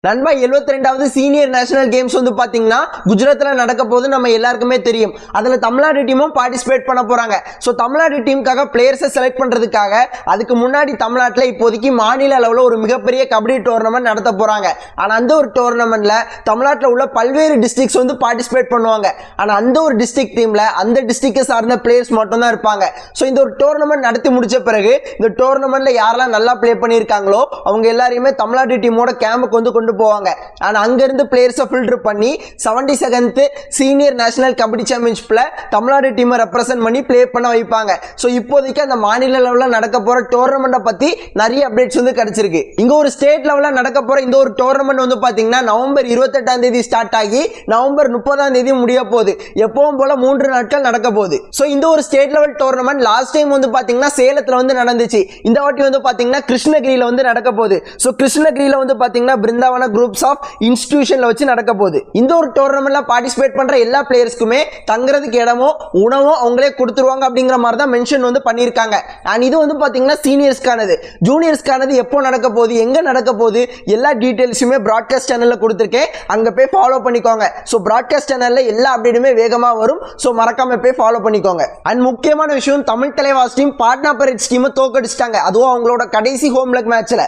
நண்பா 72வது senior national games வந்து பாத்தீங்கன்னா குஜராத்ல நடக்க போது நம்ம எல்லாருக்குமே தெரியும். அதுல தமிழ்நாடு டீமும் பார்ட்டிசிபேட் பண்ண போறாங்க. சோ தமிழ்நாடு டீமுக்காக பிளேயர்ஸை செலக்ட் பண்றதுக்காக அதுக்கு முன்னாடி தமிழ்நாட்டுல இப்போதைக்கு மாநில அளவுல ஒரு மிகப்பெரிய கபடி டோர்னமெண்ட் நடத்த போறாங்க. ஆனா அந்த ஒரு டோர்னமெண்ட்ல தமிழ்நாட்டுல உள்ள பல்வேறு டிஸ்ட்ரிக்ட்ஸ் வந்து பார்ட்டிசிபேட் பண்ணுவாங்க. ஆனா அந்த ஒரு டிஸ்ட்ரிக்ட் டீம்ல அந்த டிஸ்ட்ரிக்ட் சார்ந்த பிளேயர்ஸ் மட்டும் தான் இருப்பாங்க. சோ இந்த ஒரு டோர்னமெண்ட் நடத்தி முடிச்ச பிறகு இந்த டோர்னமெண்ட்ல யாரெல்லாம் நல்லா ப்ளே பண்ணிருக்காங்களோ அவங்க எல்லாரையுமே தமிழ்நாடு டீமோட கேம்புக்கு வந்து போவாங்க. ஆனா அங்க இருந்து பிளேயர்ஸை ஃபில்டர் பண்ணி 72th சீனியர் நேஷனல் கபடி சாம்பியன்ஷிப்ல தமிழ்நாடு டீமை ரெப்ரசென்ட் பண்ணி ப்ளே பண்ண வைப்பாங்க. சோ இப்போதைக்கு அந்த மாநில லெவல்ல நடக்க போற டோர்னமெண்ட்டை பத்தி நிறைய அப்டேட்ஸ் வந்து கிடைச்சிருக்கு. இங்க ஒரு ஸ்டேட் லெவல்ல நடக்க போற இந்த ஒரு டோர்னமெண்ட் வந்து பாத்தீங்கன்னா நவம்பர் 28ஆம் தேதி ஸ்டார்ட் ஆகி நவம்பர் 30ஆம் தேதி முடிய போகுது. எப்பவும் போல 3 நாட்கள் நடக்க போகுது. சோ இந்த ஒரு state level tournament last time வந்து பாத்தீங்கன்னா சேலத்துல வந்து நடந்துச்சு. இந்த வாட்டி வந்து பாத்தீங்கன்னா கிருஷ்ணகிரியில வந்து நடக்க போகுது. சோ கிருஷ்ணகிரியில வந்து பாத்தீங்கன்னா பிருந்தாவன குரூப்ஸ் ஆஃப் இன்ஸ்டிடியூஷன்ல வச்சு நடக்க போகுது. இந்த ஒரு டோர்னமெண்ட்ல பார்ட்டிசிபேட் பண்ற எல்லா பிளேயர்ஸ்க்குமே தங்குறதுக்கு இடமோ உணவோ அவங்களே கொடுத்துருவாங்க அப்படிங்கிற மாதிரி தான் மென்ஷன் வந்து பண்ணியிருக்காங்க. அண்ட் இது வந்து பாத்தீங்கன்னா சீனியர்ஸ்க்கானது. ஜூனியர்ஸ்க்கானது எப்போ நடக்க போகுது, எங்க நடக்க போகுது, எல்லா டீடைல்ஸுமே பிராட்காஸ்ட் சேனல்ல கொடுத்துருக்கேன். அங்க போய் ஃபாலோ பண்ணிக்கோங்க. ஸோ பிராட்காஸ்ட் சேனல்ல எல்லா அப்டேட்டுமே வேகமா வரும். ஸோ மறக்காம போய் ஃபாலோ பண்ணிக்கோங்க. அண்ட் முக்கியமான விஷயம், தமிழ் தலைவாஸ் டீம் பாட்னா பைரேட்ஸ் டீமை தோக்கடிச்சிட்டாங்க. அதுவும் அவங்களோட கடைசி ஹோம் லெக் மேட்ச்ல.